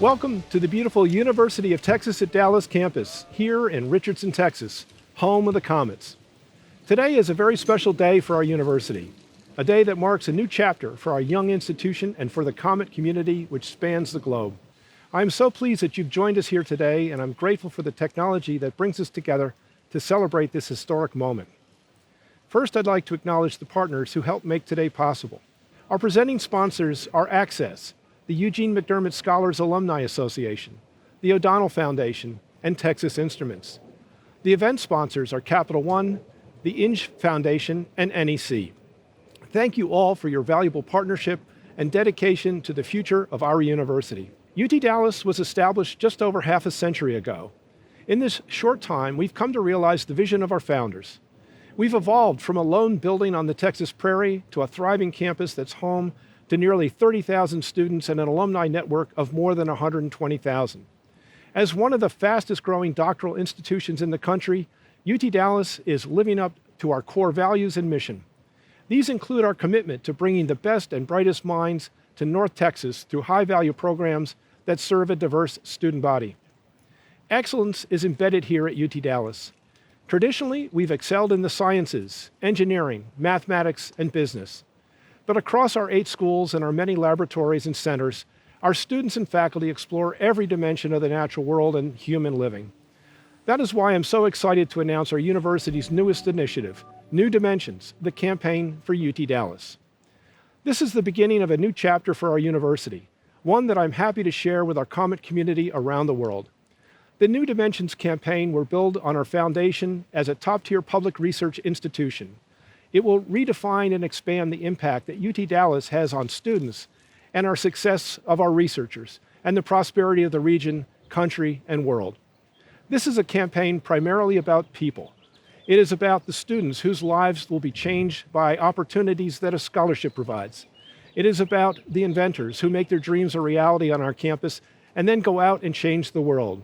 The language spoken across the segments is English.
Welcome to the beautiful University of Texas at Dallas campus, here in Richardson, Texas, home of the Comets. Today is a very special day for our university, a day that marks a new chapter for our young institution and for the Comet community which spans the globe. I'm so pleased that you've joined us here today, and I'm grateful for the technology that brings us together to celebrate this historic moment. First, I'd like to acknowledge the partners who helped make today possible. Our presenting sponsors are Access, the Eugene McDermott Scholars Alumni Association, the O'Donnell Foundation, and Texas Instruments. The event sponsors are Capital One, the Inge Foundation, and NEC. Thank you all for your valuable partnership and dedication to the future of our university. UT Dallas was established just over half a century ago. In this short time, we've come to realize the vision of our founders. We've evolved from a lone building on the Texas prairie to a thriving campus that's home to nearly 30,000 students and an alumni network of more than 120,000. As one of the fastest growing doctoral institutions in the country, UT Dallas is living up to our core values and mission. These include our commitment to bringing the best and brightest minds to North Texas through high-value programs that serve a diverse student body. Excellence is embedded here at UT Dallas. Traditionally, we've excelled in the sciences, engineering, mathematics, and business. But across our 8 schools and our many laboratories and centers, our students and faculty explore every dimension of the natural world and human living. That is why I'm so excited to announce our university's newest initiative, New Dimensions, the campaign for UT Dallas. This is the beginning of a new chapter for our university, one that I'm happy to share with our Comet community around the world. The New Dimensions campaign will build on our foundation as a top-tier public research institution. It will redefine and expand the impact that UT Dallas has on students and our success of our researchers and the prosperity of the region, country, and world. This is a campaign primarily about people. It is about the students whose lives will be changed by opportunities that a scholarship provides. It is about the inventors who make their dreams a reality on our campus and then go out and change the world.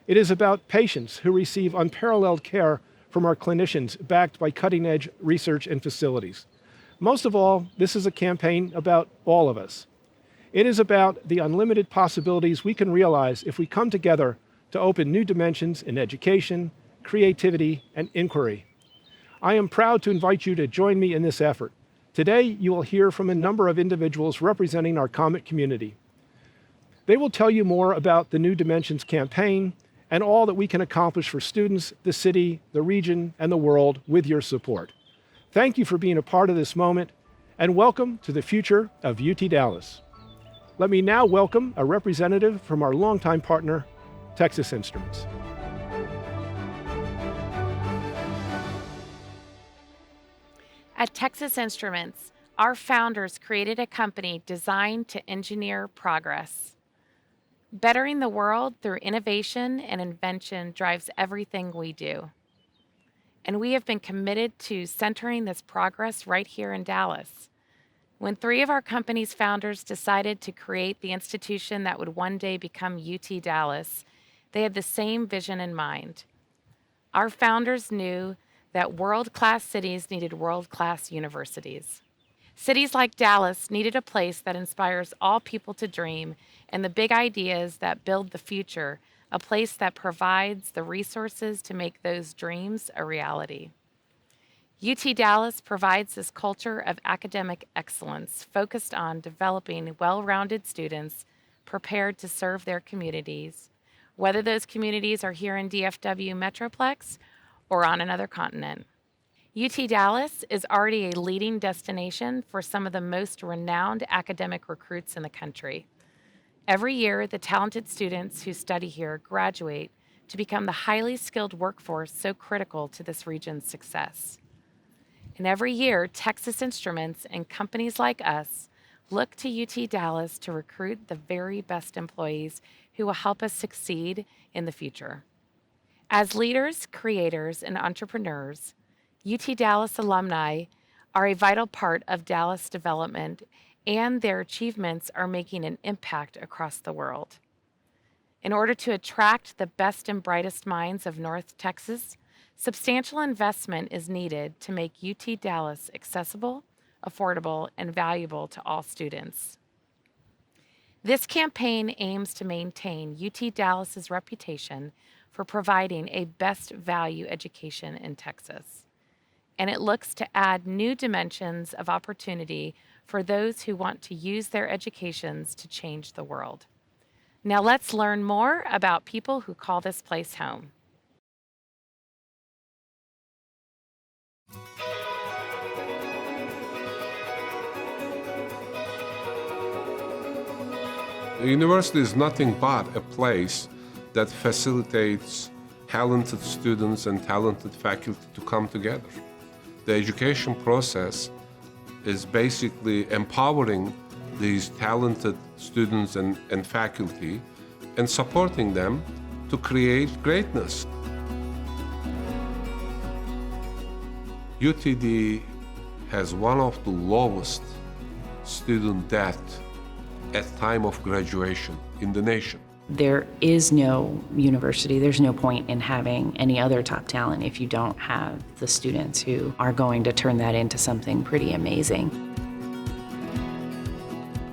It is about patients who receive unparalleled care from our clinicians, backed by cutting-edge research and facilities. Most of all, this is a campaign about all of us. It is about the unlimited possibilities we can realize if we come together to open new dimensions in education, creativity, and inquiry. I am proud to invite you to join me in this effort. Today, you will hear from a number of individuals representing our Comet community. They will tell you more about the New Dimensions campaign and all that we can accomplish for students, the city, the region, and the world with your support. Thank you for being a part of this moment, and welcome to the future of UT Dallas. Let me now welcome a representative from our longtime partner, Texas Instruments. At Texas Instruments, our founders created a company designed to engineer progress. Bettering the world through innovation and invention drives everything we do. And we have been committed to centering this progress right here in Dallas. When 3 of our company's founders decided to create the institution that would one day become UT Dallas, they had the same vision in mind. Our founders knew that world-class cities needed world-class universities. Cities like Dallas needed a place that inspires all people to dream and the big ideas that build the future, a place that provides the resources to make those dreams a reality. UT Dallas provides this culture of academic excellence focused on developing well-rounded students prepared to serve their communities, whether those communities are here in DFW Metroplex or on another continent. UT Dallas is already a leading destination for some of the most renowned academic recruits in the country. Every year, the talented students who study here graduate to become the highly skilled workforce so critical to this region's success. And every year, Texas Instruments and companies like us look to UT Dallas to recruit the very best employees who will help us succeed in the future. As leaders, creators, and entrepreneurs, UT Dallas alumni are a vital part of Dallas development, and their achievements are making an impact across the world. In order to attract the best and brightest minds of North Texas, substantial investment is needed to make UT Dallas accessible, affordable, and valuable to all students. This campaign aims to maintain UT Dallas's reputation for providing a best value education in Texas. And it looks to add new dimensions of opportunity for those who want to use their educations to change the world. Now let's learn more about people who call this place home. The university is nothing but a place that facilitates talented students and talented faculty to come together. The education process is basically empowering these talented students and faculty and supporting them to create greatness. UTD has one of the lowest student debt at time of graduation in the nation. There is no university, there's no point in having any other top talent if you don't have the students who are going to turn that into something pretty amazing.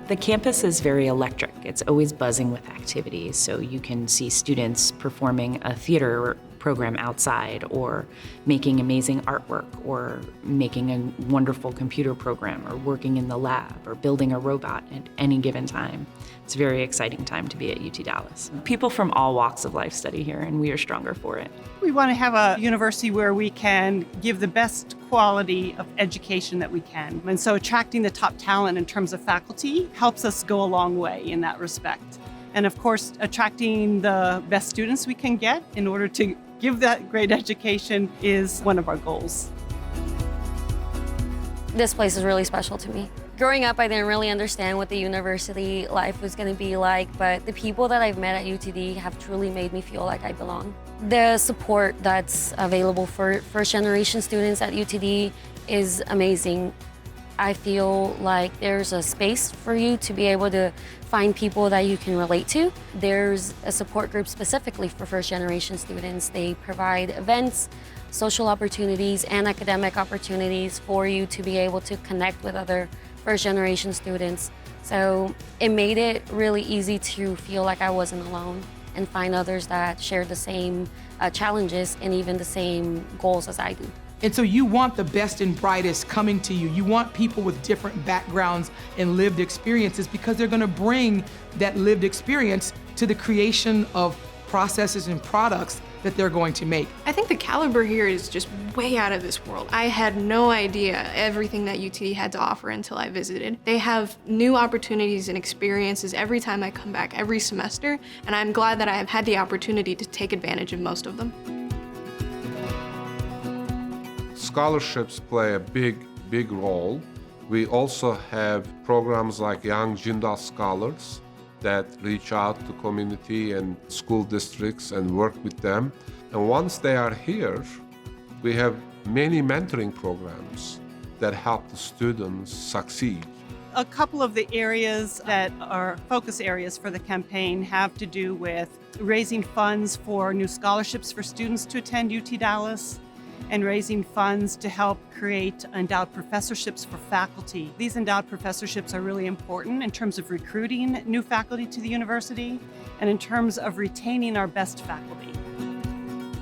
The campus is very electric. It's always buzzing with activities, so you can see students performing a theater program outside, or making amazing artwork, or making a wonderful computer program, or working in the lab, or building a robot at any given time. It's a very exciting time to be at UT Dallas. People from all walks of life study here, and we are stronger for it. We want to have a university where we can give the best quality of education that we can. And so attracting the top talent in terms of faculty helps us go a long way in that respect. And of course, attracting the best students we can get in order to give that great education is one of our goals. This place is really special to me. Growing up, I didn't really understand what the university life was going to be like, but the people that I've met at UTD have truly made me feel like I belong. The support that's available for first-generation students at UTD is amazing. I feel like there's a space for you to be able to find people that you can relate to. There's a support group specifically for first-generation students. They provide events, social opportunities, and academic opportunities for you to be able to connect with other first-generation students. So it made it really easy to feel like I wasn't alone and find others that share the same challenges and even the same goals as I do. And so you want the best and brightest coming to you. You want people with different backgrounds and lived experiences, because they're going to bring that lived experience to the creation of processes and products that they're going to make. I think the caliber here is just way out of this world. I had no idea everything that UTD had to offer until I visited. They have new opportunities and experiences every time I come back, every semester, and I'm glad that I have had the opportunity to take advantage of most of them. Scholarships play a big role. We also have programs like Young Jindal Scholars that reach out to community and school districts and work with them. And once they are here, we have many mentoring programs that help the students succeed. A couple of the areas that are focus areas for the campaign have to do with raising funds for new scholarships for students to attend UT Dallas, and raising funds to help create endowed professorships for faculty. These endowed professorships are really important in terms of recruiting new faculty to the university and in terms of retaining our best faculty.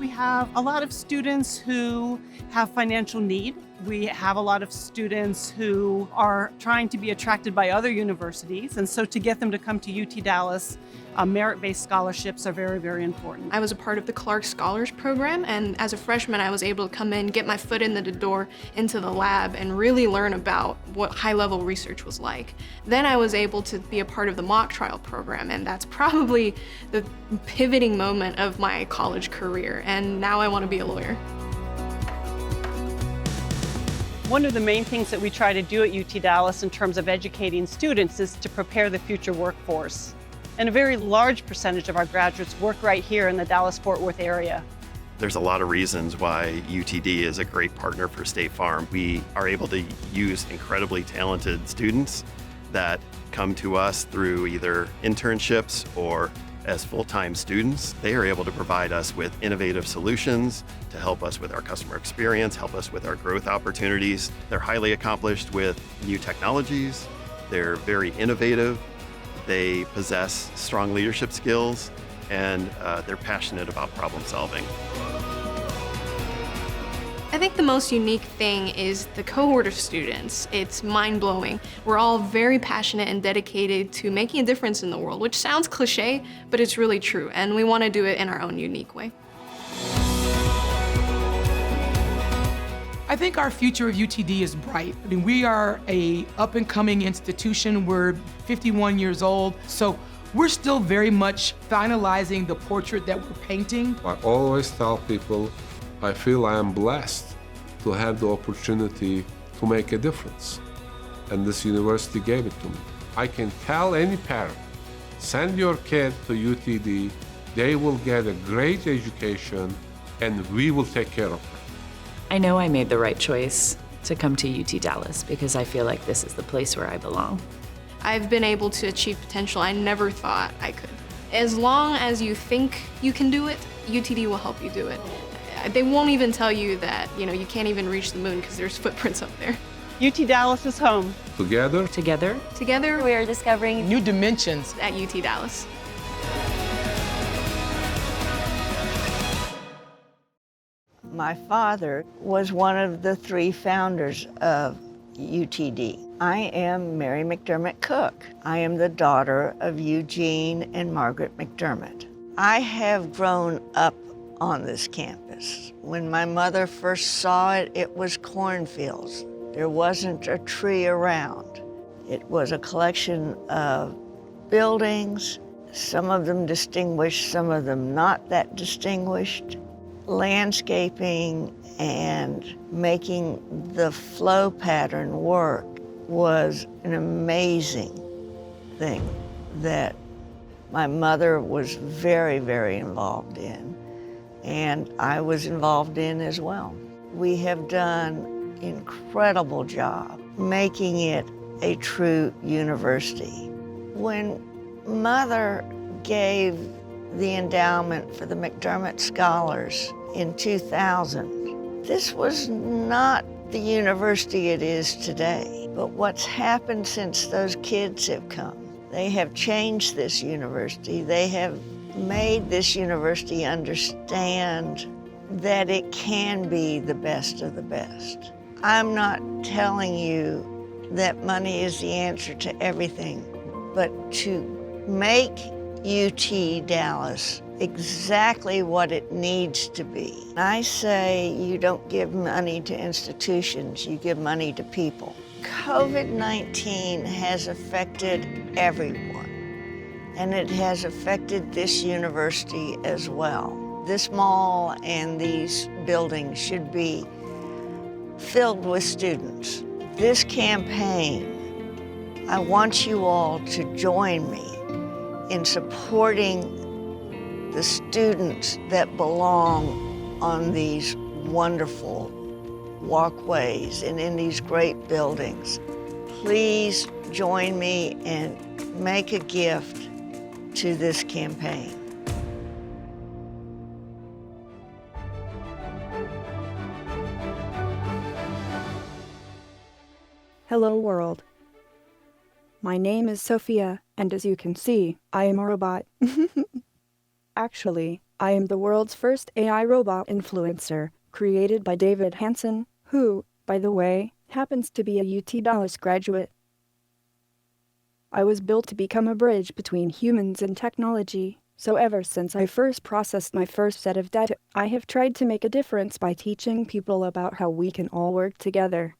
We have a lot of students who have financial need. We have a lot of students who are trying to be attracted by other universities, and so to get them to come to UT Dallas, merit-based scholarships are very, very important. I was a part of the Clark Scholars Program, and as a freshman, I was able to come in, get my foot in the door into the lab, and really learn about what high-level research was like. Then I was able to be a part of the mock trial program, and that's probably the pivoting moment of my college career, and now I want to be a lawyer. One of the main things that we try to do at UT Dallas in terms of educating students is to prepare the future workforce. And a very large percentage of our graduates work right here in the Dallas-Fort Worth area. There's a lot of reasons why UTD is a great partner for State Farm. We are able to use incredibly talented students that come to us through either internships or as full-time students. They are able to provide us with innovative solutions to help us with our customer experience, help us with our growth opportunities. They're highly accomplished with new technologies. They're very innovative. They possess strong leadership skills, and they're passionate about problem solving. I think the most unique thing is the cohort of students. It's mind-blowing. We're all very passionate and dedicated to making a difference in the world, which sounds cliche, but it's really true, and we want to do it in our own unique way. I think our future of UTD is bright. I mean, we are a up-and-coming institution. We're 51 years old, so we're still very much finalizing the portrait that we're painting. I always tell people I feel I am blessed to have the opportunity to make a difference, and this university gave it to me. I can tell any parent, send your kid to UTD, they will get a great education, and we will take care of them. I know I made the right choice to come to UT Dallas because I feel like this is the place where I belong. I've been able to achieve potential I never thought I could. As long as you think you can do it, UTD will help you do it. They won't even tell you that, you can't even reach the moon because there's footprints up there. UT Dallas is home. Together, Together, We are discovering New dimensions. at UT Dallas. My father was one of the 3 founders of UTD. I am Mary McDermott Cook. I am the daughter of Eugene and Margaret McDermott. I have grown up on this campus. When my mother first saw it, it was cornfields. There wasn't a tree around. It was a collection of buildings, some of them distinguished, some of them not that distinguished. Landscaping and making the flow pattern work was an amazing thing that my mother was very, very involved in, and I was involved in as well. We have done an incredible job making it a true university. When Mother gave the endowment for the McDermott Scholars in 2000, this was not the university it is today. But what's happened since those kids have come, they have changed this university. They have made this university understand that it can be the best of the best. I'm not telling you that money is the answer to everything, but to make UT Dallas exactly what it needs to be. I say you don't give money to institutions, you give money to people. COVID-19 has affected everyone, and it has affected this university as well. This mall and these buildings should be filled with students. This campaign, I want you all to join me in supporting the students that belong on these wonderful walkways and in these great buildings. Please join me and make a gift to this campaign. Hello world. My name is Sophia, and as you can see, I am a robot. Actually, I am the world's first AI robot influencer, created by David Hansen, who, by the way, happens to be a UT Dallas graduate. I was built to become a bridge between humans and technology, so ever since I first processed my first set of data, I have tried to make a difference by teaching people about how we can all work together.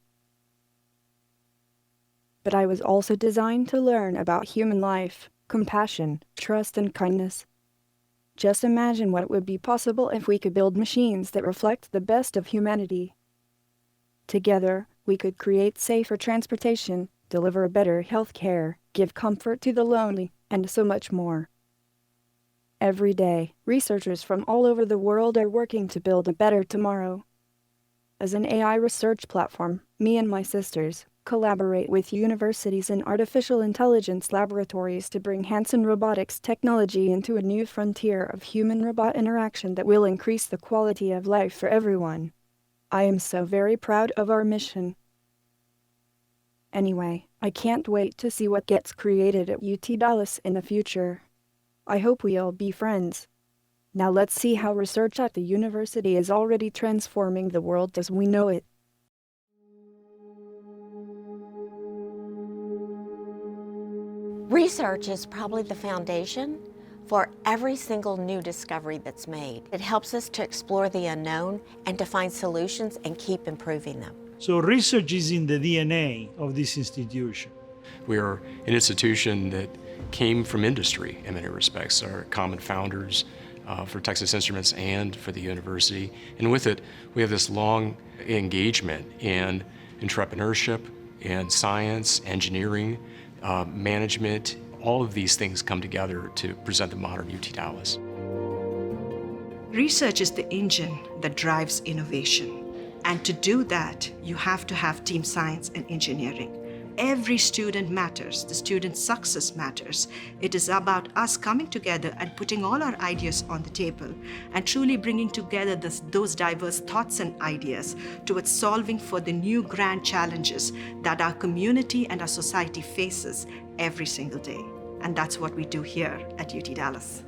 But I was also designed to learn about human life, compassion, trust, and kindness. Just imagine what would be possible if we could build machines that reflect the best of humanity. Together, we could create safer transportation, deliver better health care, give comfort to the lonely, and so much more. Every day, researchers from all over the world are working to build a better tomorrow. As an AI research platform, me and my sisters collaborate with universities and artificial intelligence laboratories to bring Hansen Robotics technology into a new frontier of human-robot interaction that will increase the quality of life for everyone. I am so very proud of our mission. Anyway, I can't wait to see what gets created at UT Dallas in the future. I hope we'll be friends. Now let's see how research at the university is already transforming the world as we know it. Research is probably the foundation for every single new discovery that's made. It helps us to explore the unknown and to find solutions and keep improving them. So research is in the DNA of this institution. We are an institution that came from industry in many respects. Our common founders for Texas Instruments and for the university. And with it, we have this long engagement in entrepreneurship, in science, engineering, management. All of these things come together to present the modern UT Dallas. Research is the engine that drives innovation. And to do that, you have to have team science and engineering. Every student matters. The student's success matters. It is about us coming together and putting all our ideas on the table and truly bringing together those diverse thoughts and ideas towards solving for the new grand challenges that our community and our society faces every single day. And that's what we do here at UT Dallas.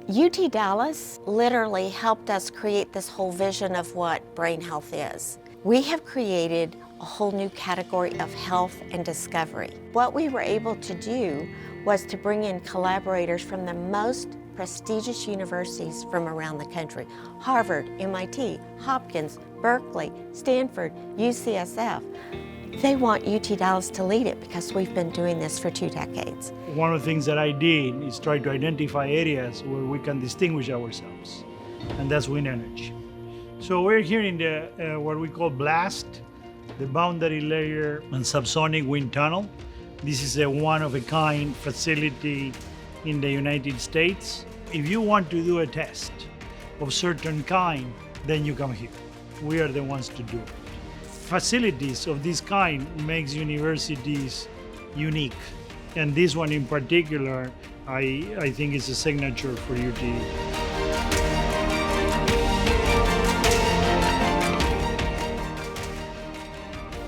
UT Dallas literally helped us create this whole vision of what brain health is. We have created a whole new category of health and discovery. What we were able to do was to bring in collaborators from the most prestigious universities from around the country: Harvard, MIT, Hopkins, Berkeley, Stanford, UCSF. They want UT Dallas to lead it because we've been doing this for 2 decades. One of the things that I did is try to identify areas where we can distinguish ourselves, and that's wind energy. So we're here in the what we call BLAST, the boundary layer and subsonic wind tunnel. This is a one-of-a-kind facility in the United States. If you want to do a test of certain kind, then you come here. We are the ones to do it. Facilities of this kind makes universities unique. And this one in particular, I think is a signature for UTD.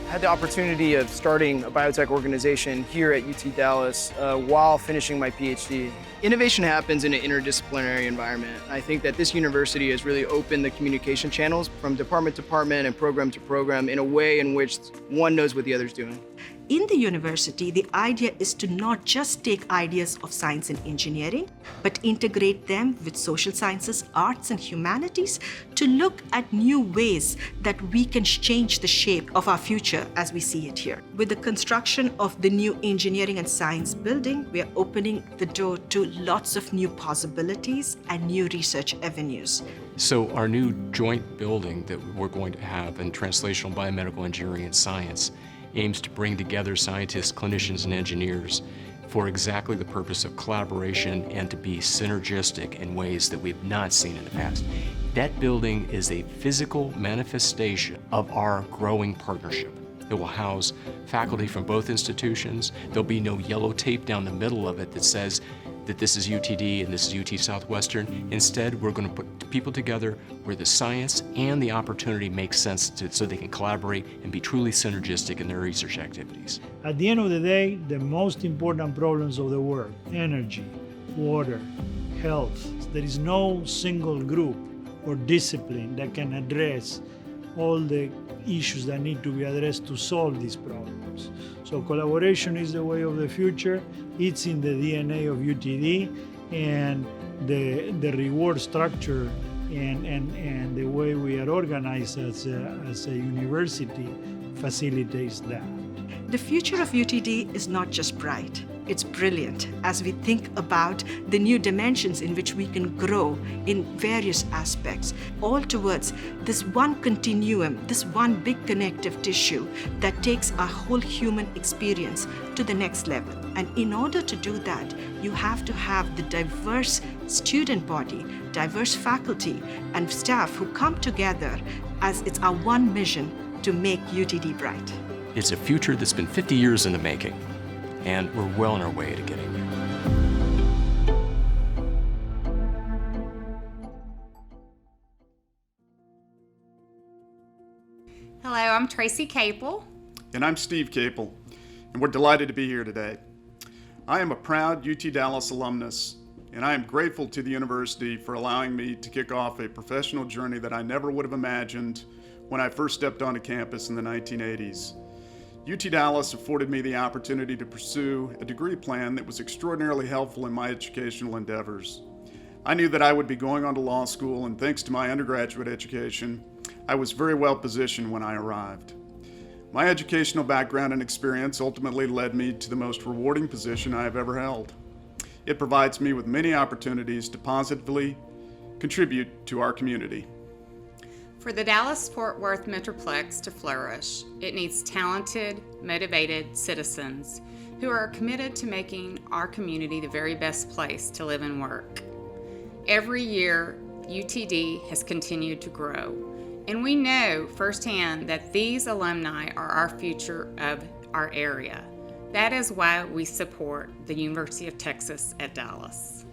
I had the opportunity of starting a biotech organization here at UT Dallas while finishing my PhD. Innovation happens in an interdisciplinary environment. I think that this university has really opened the communication channels from department to department and program to program in a way in which one knows what the other's doing. In the university, the idea is to not just take ideas of science and engineering, but integrate them with social sciences, arts, and humanities to look at new ways that we can change the shape of our future as we see it here. With the construction of the new engineering and science building, we are opening the door to lots of new possibilities and new research avenues. So our new joint building that we're going to have in translational biomedical engineering and science aims to bring together scientists, clinicians, and engineers for exactly the purpose of collaboration and to be synergistic in ways that we've not seen in the past. That building is a physical manifestation of our growing partnership. It will house faculty from both institutions. There'll be no yellow tape down the middle of it that says that this is UTD and this is UT Southwestern. Instead, we're going to put people together where the science and the opportunity make sense so they can collaborate and be truly synergistic in their research activities. At the end of the day, the most important problems of the world, energy, water, health, there is no single group or discipline that can address all the issues that need to be addressed to solve these problems. So collaboration is the way of the future. It's in the DNA of UTD, and the reward structure and the way we are organized as a university facilitates that. The future of UTD is not just bright, it's brilliant as we think about the new dimensions in which we can grow in various aspects, all towards this one continuum, this one big connective tissue that takes our whole human experience to the next level. And in order to do that, you have to have the diverse student body, diverse faculty and staff who come together as it's our one mission to make UTD bright. It's a future that's been 50 years in the making, and we're well on our way to getting there. Hello, I'm Tracy Capel. And I'm Steve Capel. and we're delighted to be here today. I am a proud UT Dallas alumnus, and I am grateful to the university for allowing me to kick off a professional journey that I never would have imagined when I first stepped onto campus in the 1980s. UT Dallas afforded me the opportunity to pursue a degree plan that was extraordinarily helpful in my educational endeavors. I knew that I would be going on to law school, and thanks to my undergraduate education, I was very well positioned when I arrived. My educational background and experience ultimately led me to the most rewarding position I have ever held. It provides me with many opportunities to positively contribute to our community. For the Dallas-Fort Worth Metroplex to flourish, it needs talented, motivated citizens who are committed to making our community the very best place to live and work. Every year, UTD has continued to grow, and we know firsthand that these alumni are our future of our area. That is why we support the University of Texas at Dallas.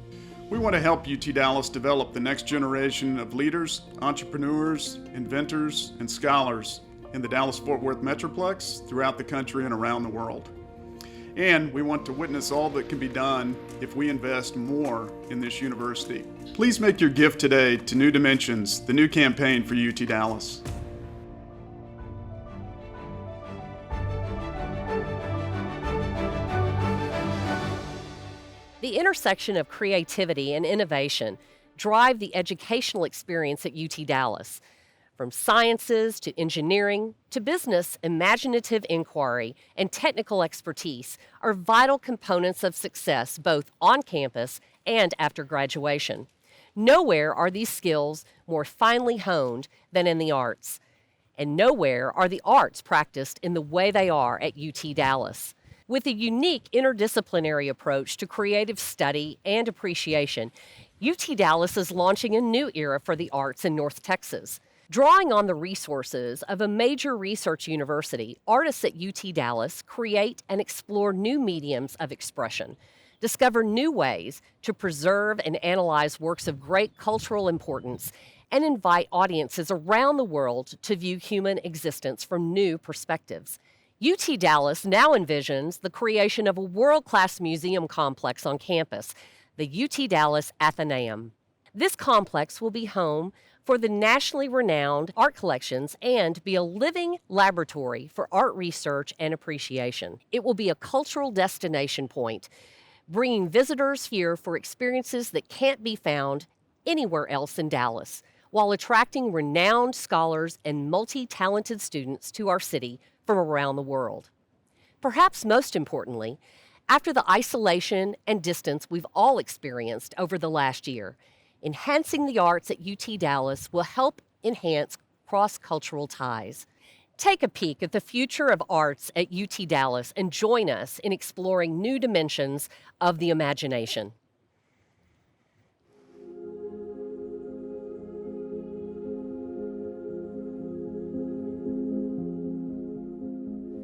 We want to help UT Dallas develop the next generation of leaders, entrepreneurs, inventors, and scholars in the Dallas-Fort Worth Metroplex, throughout the country and around the world. And we want to witness all that can be done if we invest more in this university. Please make your gift today to New Dimensions, the new campaign for UT Dallas. The intersection of creativity and innovation drive the educational experience at UT Dallas. From sciences to engineering to business, imaginative inquiry and technical expertise are vital components of success both on campus and after graduation. Nowhere are these skills more finely honed than in the arts. And nowhere are the arts practiced in the way they are at UT Dallas. With a unique interdisciplinary approach to creative study and appreciation, UT Dallas is launching a new era for the arts in North Texas. Drawing on the resources of a major research university, artists at UT Dallas create and explore new mediums of expression, discover new ways to preserve and analyze works of great cultural importance, and invite audiences around the world to view human existence from new perspectives. UT Dallas now envisions the creation of a world-class museum complex on campus, the UT Dallas Athenaeum. This complex will be home for the nationally renowned art collections and be a living laboratory for art research and appreciation. It will be a cultural destination point, bringing visitors here for experiences that can't be found anywhere else in Dallas, while attracting renowned scholars and multi-talented students to our city from around the world. Perhaps most importantly, after the isolation and distance we've all experienced over the last year, enhancing the arts at UT Dallas will help enhance cross-cultural ties. Take a peek at the future of arts at UT Dallas and join us in exploring new dimensions of the imagination.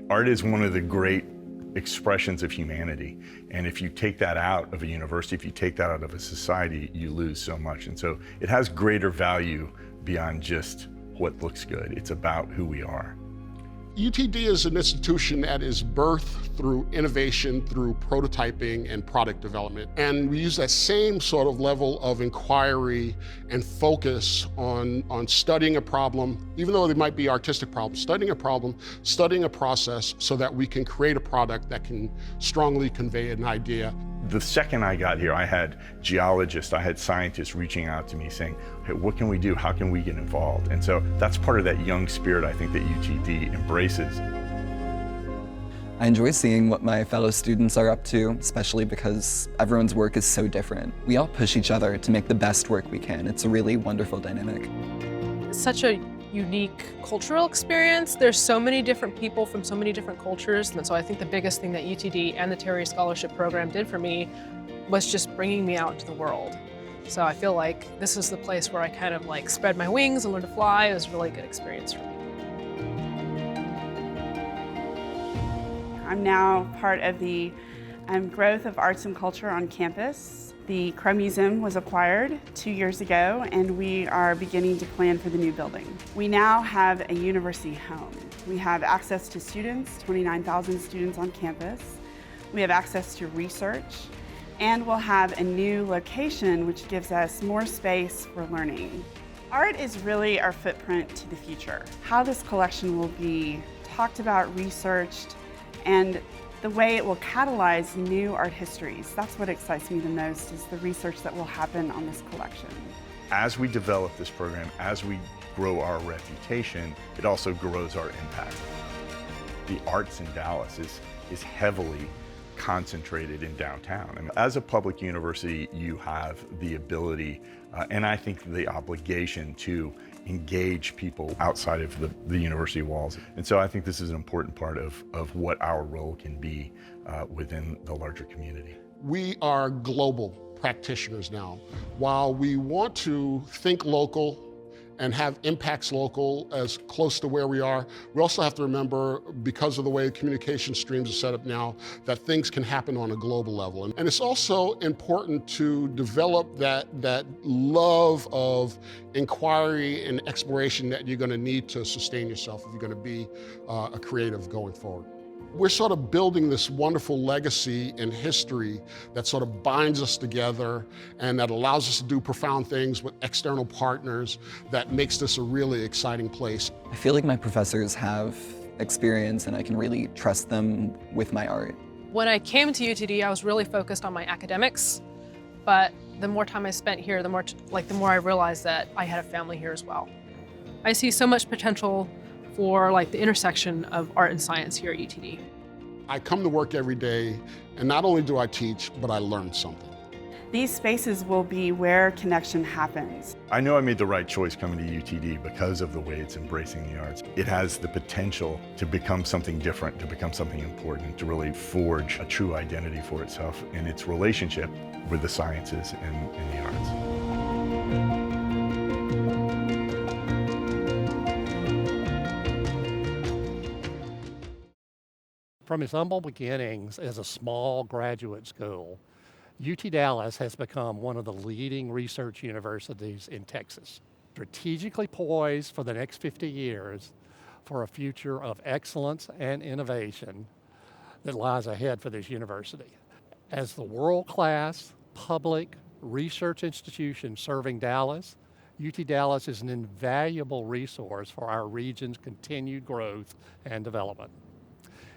Art is one of the great expressions of humanity. And if you take that out of a university, if you take that out of a society, you lose so much. And so it has greater value beyond just what looks good. It's about who we are. UTD is an institution that is birthed through innovation, through prototyping and product development. And we use that same sort of level of inquiry and focus on studying a problem, even though they might be artistic problems, studying a problem, studying a process so that we can create a product that can strongly convey an idea. The second I got here, I had geologists, I had scientists reaching out to me saying, hey, what can we do? How can we get involved? And so that's part of that young spirit I think that UTD embraces. I enjoy seeing what my fellow students are up to, especially because everyone's work is so different. We all push each other to make the best work we can. It's a really wonderful dynamic. It's such a unique cultural experience. There's so many different people from so many different cultures, and so I think the biggest thing that UTD and the Terry Scholarship Program did for me was just bringing me out into the world. So I feel like this is the place where I kind of like spread my wings and learn to fly. It was a really good experience for me. I'm now part of the growth of arts and culture on campus. The Crow Museum was acquired 2 years ago, and we are beginning to plan for the new building. We now have a university home. We have access to students, 29,000 students on campus. We have access to research, and we'll have a new location which gives us more space for learning. Art is really our footprint to the future. How this collection will be talked about, researched, and the way it will catalyze new art histories. That's what excites me the most, is the research that will happen on this collection. As we develop this program, as we grow our reputation, it also grows our impact. The arts in Dallas is heavily concentrated in downtown. And as a public university, you have the ability, and I think the obligation to engage people outside of the university walls. And so I think this is an important part of what our role can be within the larger community. We are global practitioners now. While we want to think local and have impacts local as close to where we are, we also have to remember, because of the way communication streams are set up now, that things can happen on a global level. And it's also important to develop that love of inquiry and exploration that you're gonna need to sustain yourself if you're gonna be a creative going forward. We're sort of building this wonderful legacy and history that sort of binds us together and that allows us to do profound things with external partners that makes this a really exciting place. I feel like my professors have experience and I can really trust them with my art. When I came to UTD, I was really focused on my academics, but the more time I spent here, the more I realized that I had a family here as well. I see so much potential for the intersection of art and science here at UTD. I come to work every day, and not only do I teach, but I learn something. These spaces will be where connection happens. I know I made the right choice coming to UTD because of the way it's embracing the arts. It has the potential to become something different, to become something important, to really forge a true identity for itself in its relationship with the sciences and the arts. From its humble beginnings as a small graduate school, UT Dallas has become one of the leading research universities in Texas, strategically poised for the next 50 years for a future of excellence and innovation that lies ahead for this university. As the world-class public research institution serving Dallas, UT Dallas is an invaluable resource for our region's continued growth and development.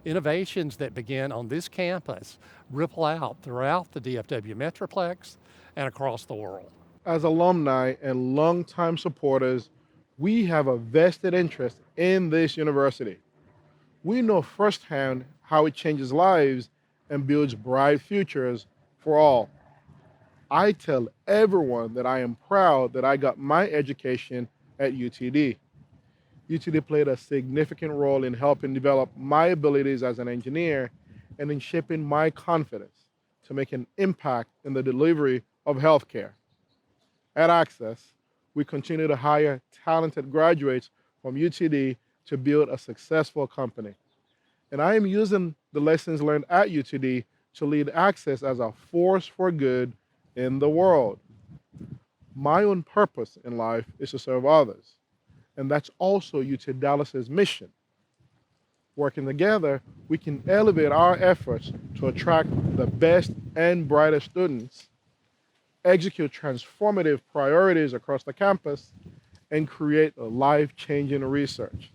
Innovations that begin on this campus ripple out throughout the DFW Metroplex and across the world. As alumni and longtime supporters, we have a vested interest in this university. We know firsthand how it changes lives and builds bright futures for all. I tell everyone that I am proud that I got my education at UTD. UTD played a significant role in helping develop my abilities as an engineer and in shaping my confidence to make an impact in the delivery of healthcare. At Access, we continue to hire talented graduates from UTD to build a successful company. And I am using the lessons learned at UTD to lead Access as a force for good in the world. My own purpose in life is to serve others. And that's also UT Dallas's mission. Working together, we can elevate our efforts to attract the best and brightest students, execute transformative priorities across the campus, and create a life-changing research.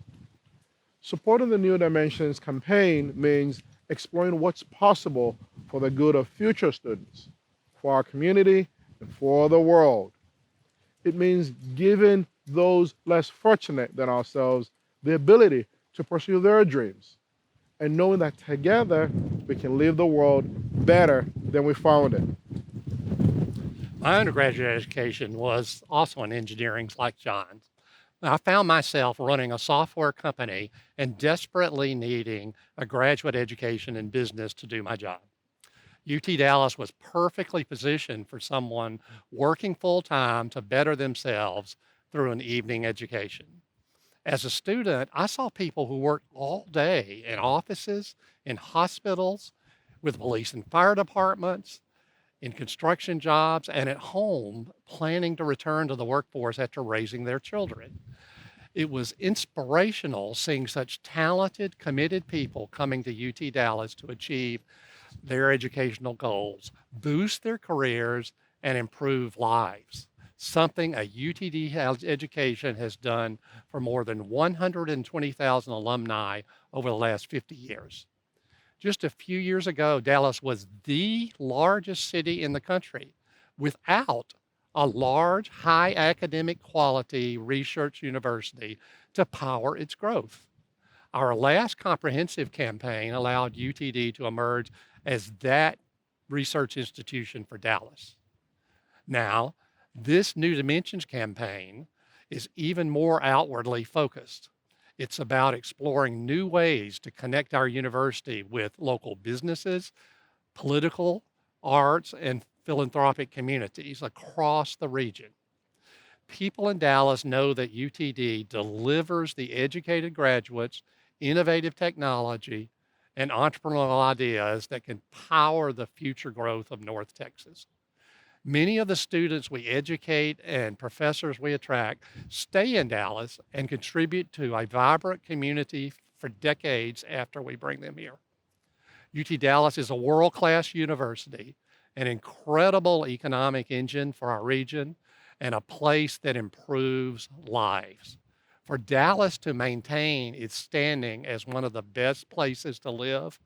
Supporting the New Dimensions campaign means exploring what's possible for the good of future students, for our community, and for the world. It means giving those less fortunate than ourselves the ability to pursue their dreams, and knowing that together we can leave the world better than we found it. My undergraduate education was also in engineering like John's. I found myself running a software company and desperately needing a graduate education in business to do my job. UT Dallas was perfectly positioned for someone working full-time to better themselves through an evening education. As a student, I saw people who worked all day in offices, in hospitals, with police and fire departments, in construction jobs, and at home planning to return to the workforce after raising their children. It was inspirational seeing such talented, committed people coming to UT Dallas to achieve their educational goals, boost their careers, and improve lives, something a UTD education has done for more than 120,000 alumni over the last 50 years. Just a few years ago, Dallas was the largest city in the country without a large, high academic quality research university to power its growth. Our last comprehensive campaign allowed UTD to emerge as that research institution for Dallas. Now, this New Dimensions campaign is even more outwardly focused. It's about exploring new ways to connect our university with local businesses, political, arts, and philanthropic communities across the region. People in Dallas know that UTD delivers the educated graduates, innovative technology, and entrepreneurial ideas that can power the future growth of North Texas. Many of the students we educate and professors we attract stay in Dallas and contribute to a vibrant community for decades after we bring them here. UT Dallas is a world-class university, an incredible economic engine for our region, and a place that improves lives. For Dallas to maintain its standing as one of the best places to live,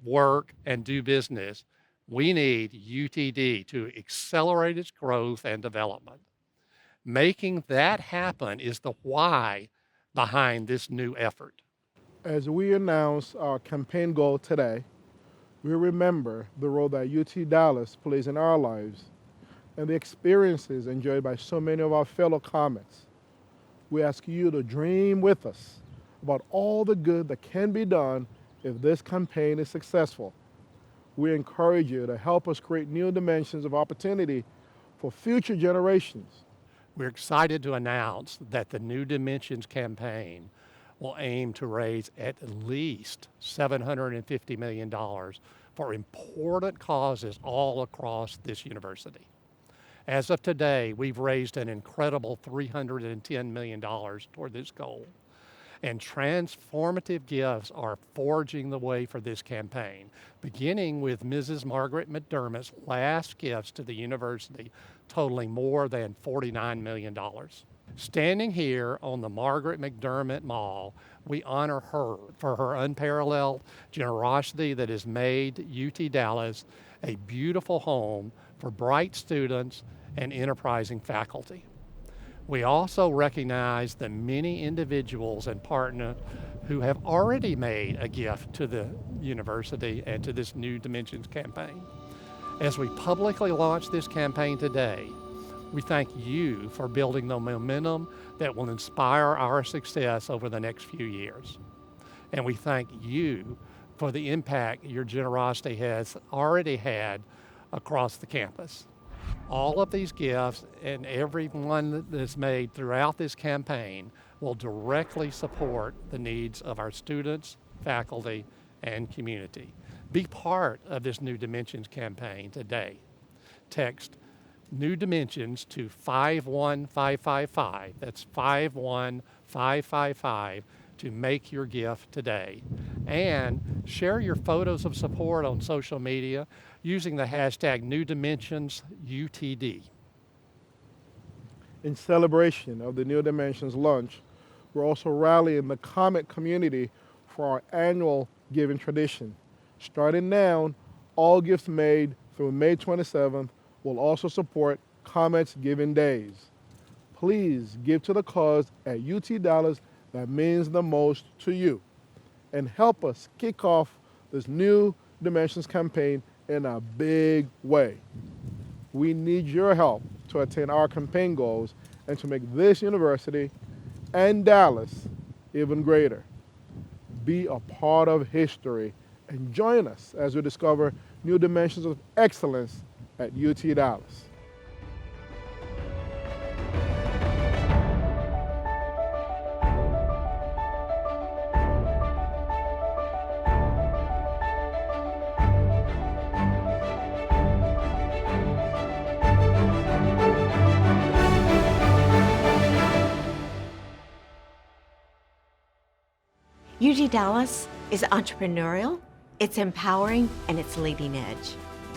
work, and do business, we need UTD to accelerate its growth and development. Making that happen is the why behind this new effort. As we announce our campaign goal today, we remember the role that UT Dallas plays in our lives and the experiences enjoyed by so many of our fellow Comets. We ask you to dream with us about all the good that can be done if this campaign is successful. We encourage you to help us create new dimensions of opportunity for future generations. We're excited to announce that the New Dimensions campaign will aim to raise at least $750 million for important causes all across this university. As of today, we've raised an incredible $310 million toward this goal. And transformative gifts are forging the way for this campaign, beginning with Mrs. Margaret McDermott's last gifts to the university, totaling more than $49 million. Standing here on the Margaret McDermott Mall, we honor her for her unparalleled generosity that has made UT Dallas a beautiful home for bright students and enterprising faculty. We also recognize the many individuals and partners who have already made a gift to the university and to this New Dimensions campaign. As we publicly launch this campaign today, we thank you for building the momentum that will inspire our success over the next few years. And we thank you for the impact your generosity has already had across the campus. All of these gifts and every one that's made throughout this campaign will directly support the needs of our students, faculty, and community. Be part of this New Dimensions campaign today. Text New Dimensions to 51555. That's 51555 to make your gift today. And share your photos of support on social media using the hashtag NewDimensionsUTD. In celebration of the New Dimensions launch, we're also rallying the Comet community for our annual giving tradition. Starting now, all gifts made through May 27th will also support Comet's Giving Days. Please give to the cause at UT Dallas that means the most to you, and help us kick off this New Dimensions campaign in a big way. We need your help to attain our campaign goals and to make this university and Dallas even greater. Be a part of history and join us as we discover new dimensions of excellence at UT Dallas. UT Dallas is entrepreneurial, it's empowering, and it's leading edge.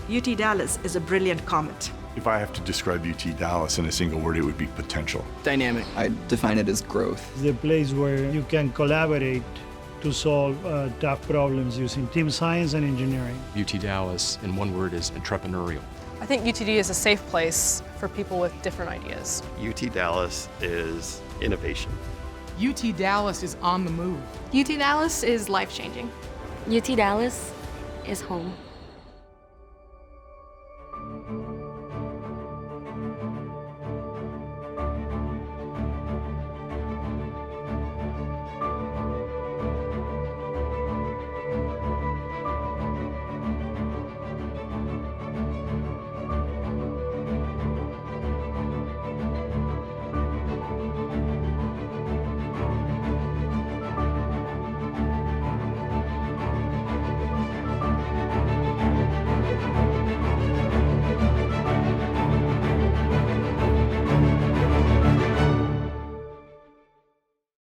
UT Dallas is a brilliant comet. If I have to describe UT Dallas in a single word, it would be potential. Dynamic. I define it as growth. It's the place where you can collaborate to solve tough problems using team science and engineering. UT Dallas, in one word, is entrepreneurial. I think UTD is a safe place for people with different ideas. UT Dallas is innovation. UT Dallas is on the move. UT Dallas is life-changing. UT Dallas is home.